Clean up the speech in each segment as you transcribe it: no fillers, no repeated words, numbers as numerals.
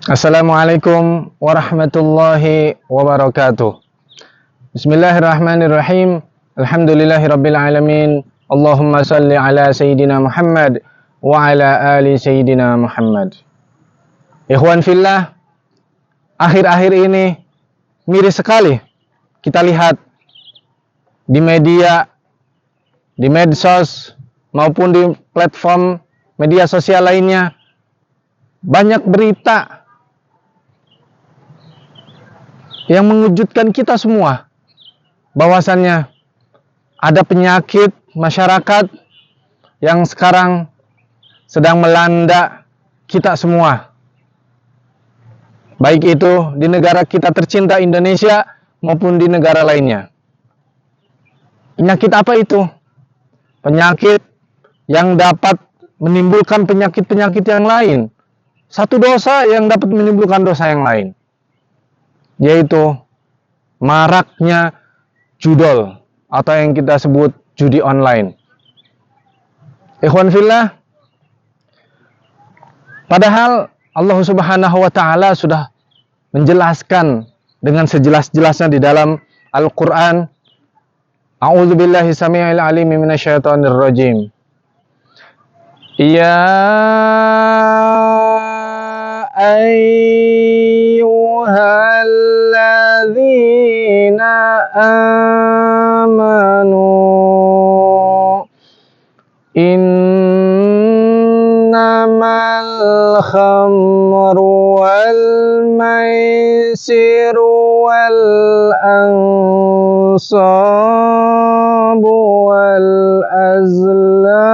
Assalamualaikum warahmatullahi wabarakatuh. Bismillahirrahmanirrahim. Alhamdulillahirabbil alamin. Allahumma salli ala sayyidina Muhammad wa ala ali sayyidina Muhammad. Ikhwan fillah, akhir-akhir ini miris sekali kita lihat di media, di medsos maupun di platform media sosial lainnya, banyak berita yang mengejutkan kita semua, bahwasannya ada penyakit masyarakat yang sekarang sedang melanda kita semua, baik itu di negara kita tercinta Indonesia maupun di negara lainnya. Penyakit apa itu? Penyakit yang dapat menimbulkan penyakit-penyakit yang lain. Satu dosa yang dapat menimbulkan dosa yang lain, yaitu maraknya judol atau yang kita sebut judi online. Ikhwan fillah, padahal Allah Subhanahu wa taala sudah menjelaskan dengan sejelas-jelasnya di dalam Al-Qur'an. A'udzubillahi samii'il 'aliim minasyaitonir rajim. Ya ayyuhalladzina amanu innamal khamru wal maisiru wal ansabu wal azlam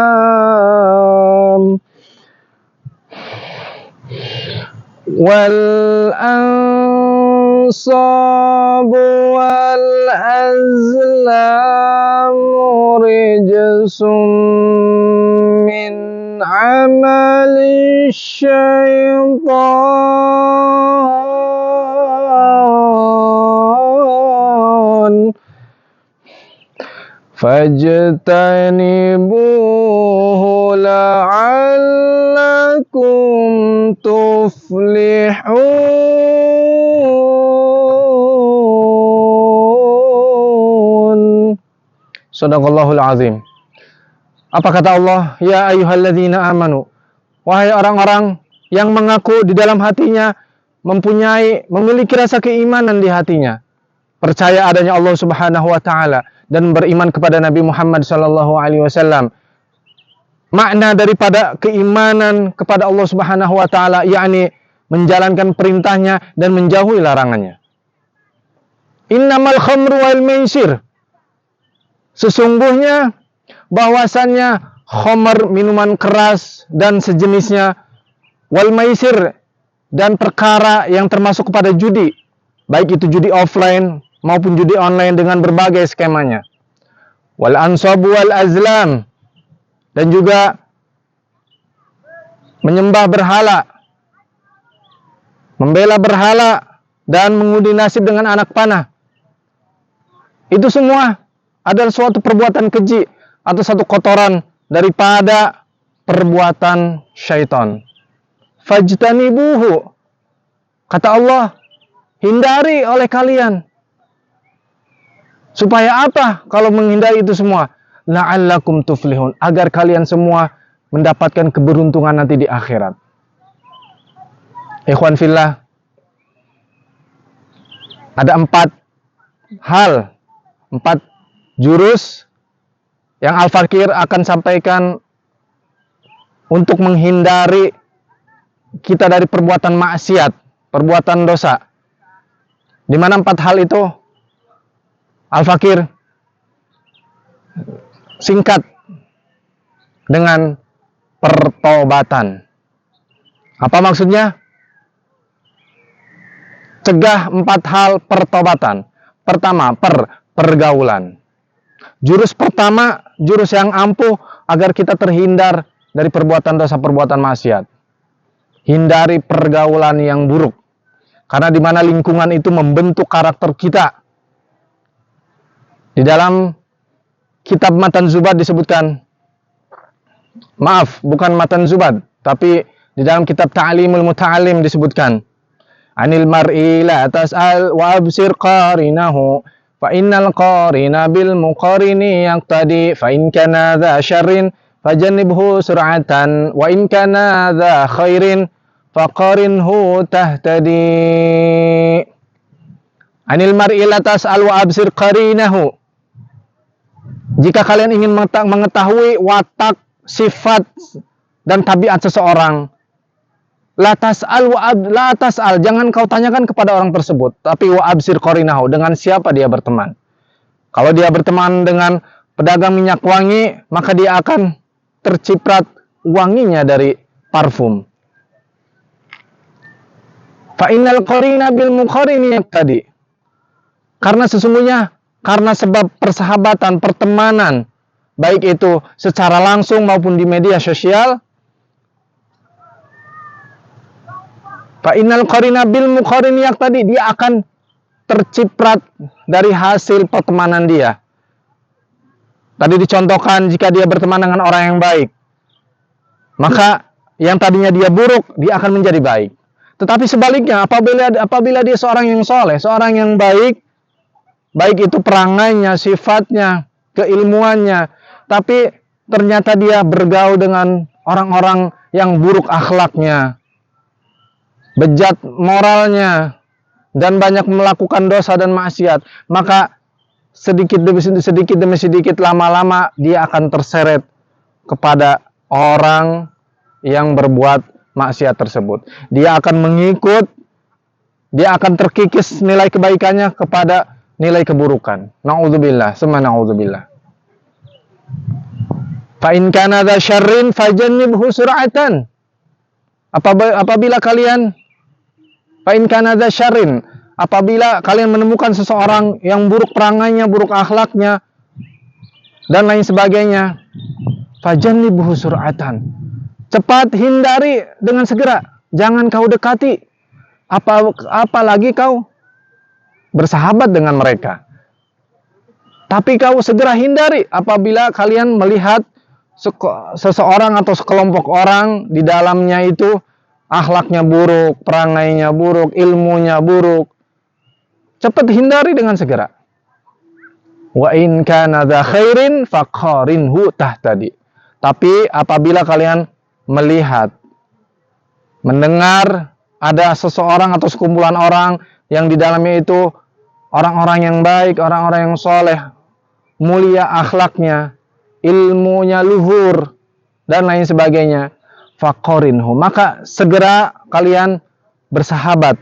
rijsum min amali syaitan fajtanibuhu la'allakum tuflihun. Shadaqallahul azim. Apa kata Allah? Ya ayyuhalladzina amanu, wahai orang-orang yang mengaku di dalam hatinya memiliki rasa keimanan di hatinya, percaya adanya Allah Subhanahu wa taala dan beriman kepada Nabi Muhammad sallallahu alaihi wasallam. Makna daripada keimanan kepada Allah Subhanahu wa taala yakni menjalankan perintahnya dan menjauhi larangannya. Innamal khamru wal maisir, sesungguhnya bahwasannya khamr, minuman keras dan sejenisnya, wal maisir, dan perkara yang termasuk kepada judi, baik itu judi offline maupun judi online dengan berbagai skemanya, wal ansabu wal azlam, dan juga menyembah berhala, membela berhala, dan mengundi nasib dengan anak panah. Itu semua adalah suatu perbuatan keji atau satu kotoran daripada perbuatan syaitan. Fajtanibuhu, kata Allah, hindari oleh kalian. Supaya apa kalau menghindari itu semua? La'allakum tuflihun, agar kalian semua mendapatkan keberuntungan nanti di akhirat. Ikhwan fillah, ada 4 hal, 4 jurus yang Al-Fakir akan sampaikan untuk menghindari kita dari perbuatan maksiat, perbuatan dosa. Di mana 4 hal itu Al-Fakir singkat dengan pertobatan. Apa maksudnya? Cegah 4 hal pertobatan. Pertama, pergaulan. Jurus pertama, jurus yang ampuh agar kita terhindar dari perbuatan dosa, perbuatan maksiat. Hindari pergaulan yang buruk. Karena di mana lingkungan itu membentuk karakter kita. Di dalam kitab Matan Zubad disebutkan, maaf, bukan Matan Zubad, tapi di dalam kitab Ta'limul Muta'alim disebutkan, anil mar'i la tas'al wa absir qarinahu fa innal qarina bil muqarini yaqtadi fa in kana dha syarrin fajannibhu sur'atan wa in kana dha khairin faqarinhu tahtadi. Anil mar'i la tas'al wa absir qarinahu. Jika kalian ingin mengetahui watak, sifat dan tabiat seseorang, la tas'al, jangan kau tanyakan kepada orang tersebut, tapi wa absir qarinahu, dengan siapa dia berteman. Kalau dia berteman dengan pedagang minyak wangi, maka dia akan terciprat wanginya dari parfum. Fa innal qarina bil muqarini tadi. Karena sesungguhnya karena sebab persahabatan, pertemanan, baik itu secara langsung maupun di media sosial, fa innal qarina bil muqarini tadi, dia akan terciprat dari hasil pertemanan dia. Tadi dicontohkan, jika dia berteman dengan orang yang baik, maka yang tadinya dia buruk, dia akan menjadi baik. Tetapi sebaliknya, apabila dia seorang yang soleh, seorang yang baik itu perangainya, sifatnya, keilmuannya, tapi ternyata dia bergaul dengan orang-orang yang buruk akhlaknya, bejat moralnya, dan banyak melakukan dosa dan maksiat, maka sedikit demi sedikit, lama-lama dia akan terseret kepada orang yang berbuat maksiat tersebut. Dia akan mengikut, dia akan terkikis nilai kebaikannya kepada nilai keburukan. Na'udzubillah, summa na'udzubillah. Fa in kana dha syarrin fajannibhu sur'atan. Apabila kalian menemukan seseorang yang buruk perangainya, buruk akhlaknya, dan lain sebagainya, fajannibhu sur'atan. Cepat hindari dengan segera. Jangan kau dekati. Apalagi kau bersahabat dengan mereka. Tapi kau segera hindari apabila kalian melihat seseorang atau sekelompok orang di dalamnya itu akhlaknya buruk, perangainya buruk, ilmunya buruk. Cepat hindari dengan segera. Wa in kana dha khairin faqarinhu tahtadi. Tapi apabila kalian melihat, mendengar ada seseorang atau sekumpulan orang yang di dalamnya itu orang-orang yang baik, orang-orang yang soleh, mulia akhlaknya, ilmunya luhur, dan lain sebagainya, faqarinhu, maka segera kalian bersahabat,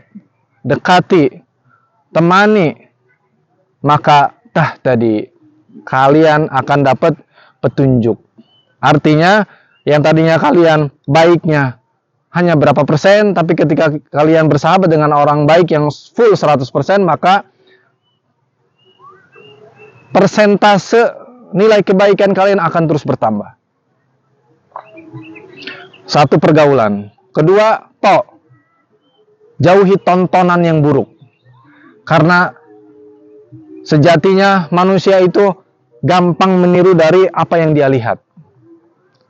dekati, temani, maka tadi kalian akan dapat petunjuk. Artinya yang tadinya kalian baiknya hanya berapa persen, tapi ketika kalian bersahabat dengan orang baik yang full 100%, maka persentase nilai kebaikan kalian akan terus bertambah. Satu, pergaulan. Kedua, jauhi tontonan yang buruk. Karena sejatinya manusia itu gampang meniru dari apa yang dia lihat.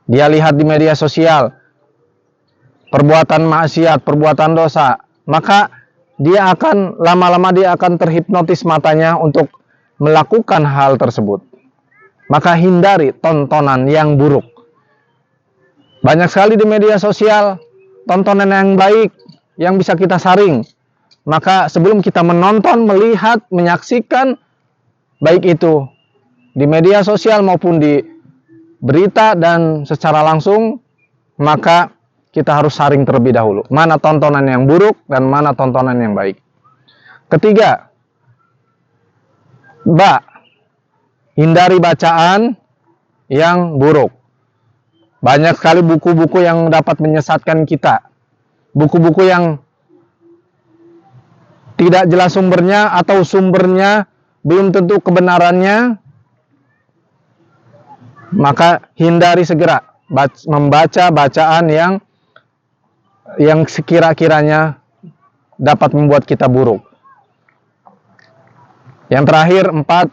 Dia lihat di media sosial perbuatan maksiat, perbuatan dosa, maka dia akan lama-lama dia akan terhipnotis matanya untuk melakukan hal tersebut. Maka hindari tontonan yang buruk. Banyak sekali di media sosial tontonan yang baik yang bisa kita saring. Maka sebelum kita menonton, melihat, menyaksikan, baik itu di media sosial maupun di berita dan secara langsung, maka kita harus saring terlebih dahulu. Mana tontonan yang buruk dan mana tontonan yang baik. Ketiga, hindari bacaan yang buruk. Banyak sekali buku-buku yang dapat menyesatkan kita. Buku-buku yang tidak jelas sumbernya atau sumbernya belum tentu kebenarannya, maka hindari segera membaca bacaan yang sekira-kiranya dapat membuat kita buruk. Yang terakhir, 4,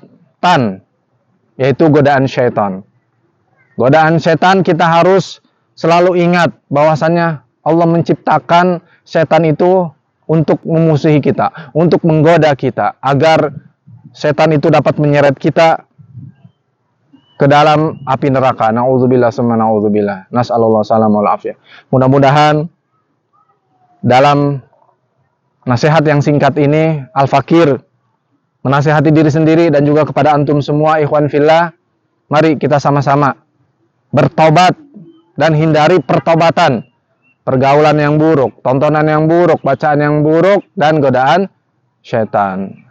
yaitu godaan syaitan. Godaan setan kita harus selalu ingat bahwasannya Allah menciptakan setan itu untuk memusuhi kita, untuk menggoda kita, agar setan itu dapat menyeret kita ke dalam api neraka. Na'udzubillah summa na'udzubillah. Nas'alullah salam wal afiyah. Mudah-mudahan dalam nasihat yang singkat ini, Al-Fakir menasihati diri sendiri dan juga kepada antum semua ikhwan fillah, mari kita sama-sama bertobat dan hindari pertobatan, pergaulan yang buruk, tontonan yang buruk, bacaan yang buruk, dan godaan syaitan.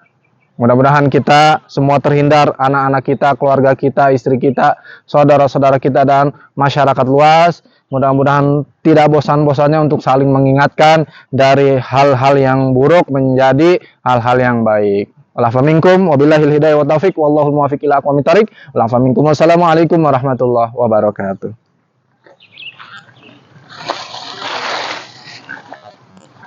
Mudah-mudahan kita semua terhindar, anak-anak kita, keluarga kita, istri kita, saudara-saudara kita, dan masyarakat luas. Mudah-mudahan tidak bosan-bosannya untuk saling mengingatkan dari hal-hal yang buruk menjadi hal-hal yang baik. Walafa minkum, wabillahil hidayah wa taufiq, wallahul muwafiq ila aqwamit thariq. Walafa minkum, wassalamualaikum warahmatullahi wabarakatuh.